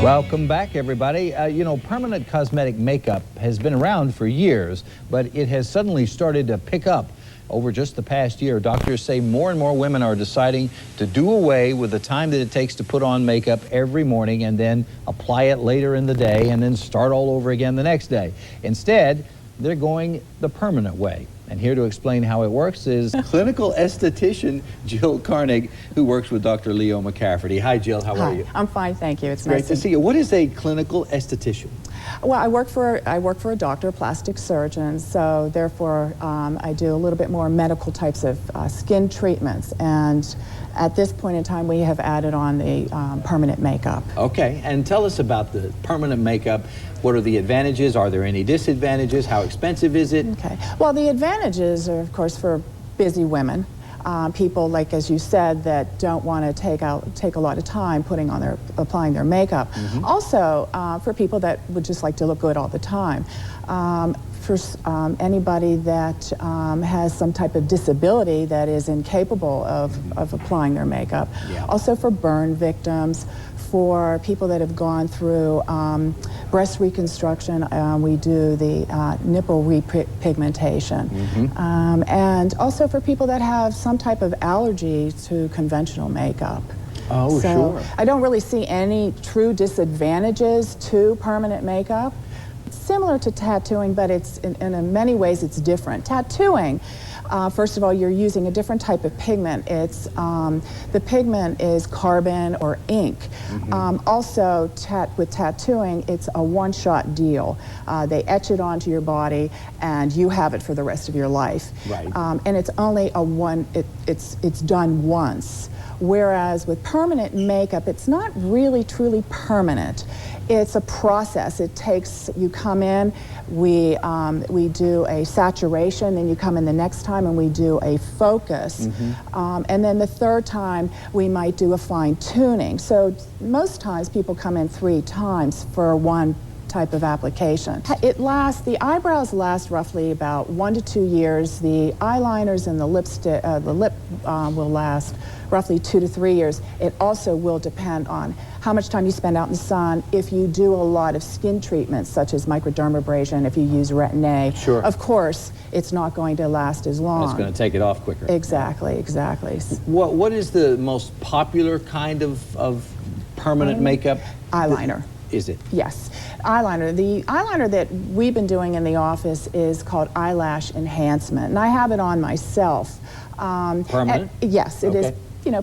Welcome back, everybody. You know, permanent cosmetic makeup has been around for years, but it has suddenly started to pick up over just the past year. Doctors say more and more women are deciding to do away with the time that it takes to put on makeup every morning and then apply it later in the day and then start all over again the next day. Instead, they're going the permanent way. And here to explain how it works is clinical esthetician Jill Carnig, who works with Dr. Leo McCafferty. Hi, Jill. How are you? I'm fine, thank you. It's great to see you. What is a clinical esthetician? Well, I work for a doctor, a plastic surgeon, so therefore I do a little bit more medical types of skin treatments. And at this point in time, we have added on the permanent makeup. Okay, and tell us about the permanent makeup. What are the advantages? Are there any disadvantages? How expensive is it? Okay, well, the advantages are, of course, for busy women. People, like as you said, that don't want to take a lot of time applying their makeup. Mm-hmm. Also, for people that would just like to look good all the time. For anybody that has some type of disability that is incapable of applying their makeup. Yeah. Also for burn victims, for people that have gone through breast reconstruction, we do the nipple repigmentation. Mm-hmm. And also for people that have some type of allergy to conventional makeup. Oh, so sure. I don't really see any true disadvantages to permanent makeup. Similar to tattooing, but it's in many ways it's different. Tattooing, first of all, you're using a different type of pigment. It's the pigment is carbon or ink. Mm-hmm. Also, with tattooing, it's a one-shot deal. They etch it onto your body, and you have it for the rest of your life. Right. And it's only it's done once. Whereas with permanent makeup, it's not really truly permanent. It's a process. It takes, you come in, we do a saturation, then you come in the next time and we do a focus. Mm-hmm. And then the third time, we might do a fine tuning. So most times people come in 3 times for one type of application. The eyebrows last roughly about 1 to 2 years. The eyeliners and the lipstick, the lip will last roughly 2 to 3 years. It also will depend on how much time you spend out in the sun. If you do a lot of skin treatments, such as microdermabrasion, if you use Retin-A, sure, of course, it's not going to last as long. It's going to take it off quicker. Exactly, exactly. What is the most popular kind of permanent makeup? Eyeliner. Is it? Yes. Eyeliner. The eyeliner that we've been doing in the office is called eyelash enhancement, and I have it on myself. Permanent? Yes, it is,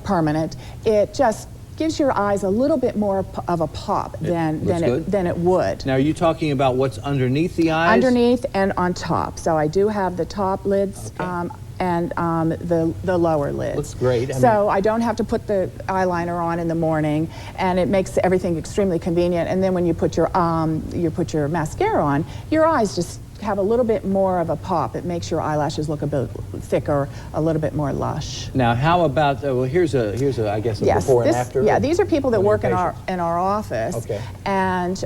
permanent. It just gives your eyes a little bit more of a pop than it would. Now, are you talking about what's underneath the eyes? Underneath and on top. So I do have the top lids, okay, and the lower lids. Looks great. I don't have to put the eyeliner on in the morning, and it makes everything extremely convenient. And then when you put your mascara on, your eyes just have a little bit more of a pop. It makes your eyelashes look a bit thicker, a little bit more lush. Now, how about well? Here's a I guess a before and after. Yeah, these are people that work in our office. Okay. And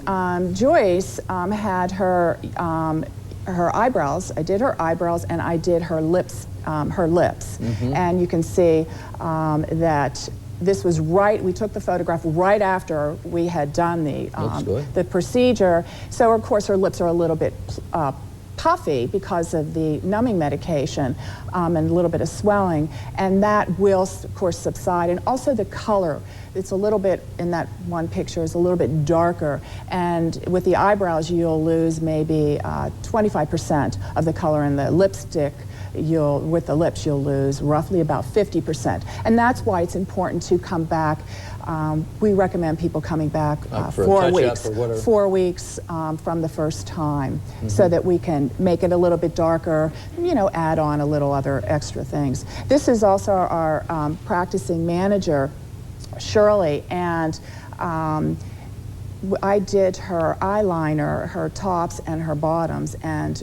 Joyce had her eyebrows. I did her eyebrows and I did her lips. Mm-hmm. And you can see that this was we took the photograph right after we had done the procedure. So of course her lips are a little bit puffy because of the numbing medication and a little bit of swelling, and that will of course subside. And also the color, it's a little bit, in that one picture, is a little bit darker, and with the eyebrows you'll lose maybe 25% of the color in the lipstick. With the lips, you'll lose roughly about 50%. And that's why it's important to come back. We recommend people coming back 4 weeks. 4 weeks from the first time, mm-hmm, so that we can make it a little bit darker, add on a little other extra things. This is also our practicing manager, Shirley, and I did her eyeliner, her tops, and her bottoms, and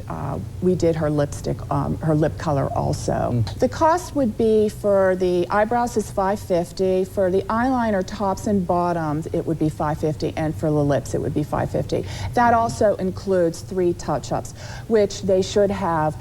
we did her lipstick, her lip color also. Mm. The cost would be, for the eyebrows is $550, for the eyeliner tops and bottoms it would be $550, and for the lips it would be $550. That also includes 3 touch-ups, which they should have,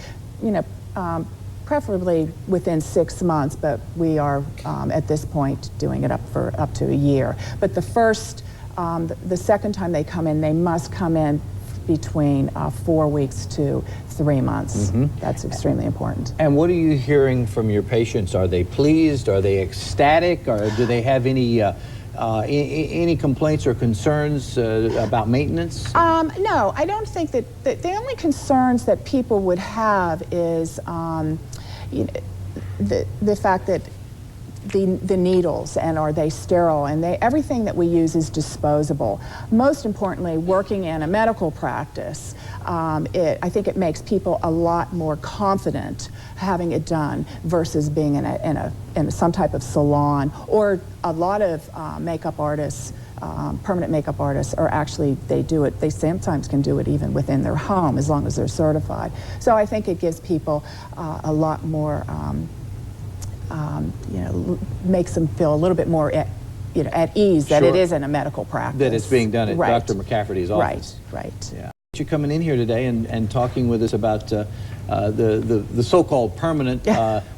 preferably within 6 months, but we are at this point doing it up to a year. But the first The second time they come in, they must come in between 4 weeks to 3 months. That's extremely important. And what are you hearing from your patients? Are they pleased? Are they ecstatic? Or do they have any complaints or concerns about maintenance? No, I don't think that the only concerns that people would have is you know, the fact that the needles, and are they sterile, and everything that we use is disposable. Most importantly, working in a medical practice, I think it makes people a lot more confident having it done versus being in some type of salon. Or a lot of makeup artists, permanent makeup artists, are actually, they sometimes can do it even within their home as long as they're certified. So I think it gives people a lot more you know, makes them feel a little bit more at ease that it isn't a medical practice. That it's being done at Right. Dr. McCafferty's office. Right. Yeah. You're coming in here today and talking with us about the so-called permanent,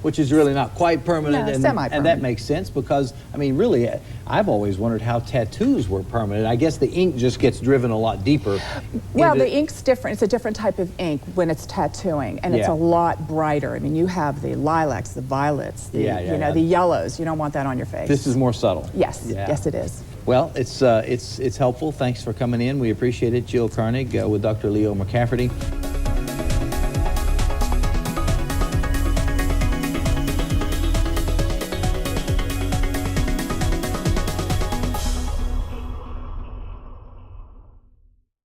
which is really not quite permanent, No, and semi-permanent. that makes sense because, I mean, really, I've always wondered how tattoos were permanent. I guess the ink just gets driven a lot deeper. Well, the ink's different. It's a different type of ink when it's tattooing, and it's a lot brighter. I mean, you have the lilacs, the violets, the the yellows. You don't want that on your face. This is more subtle. Yes, yes, it is. Well, it's helpful. Thanks for coming in. We appreciate it. Jill Carnig with Dr. Leo McCafferty.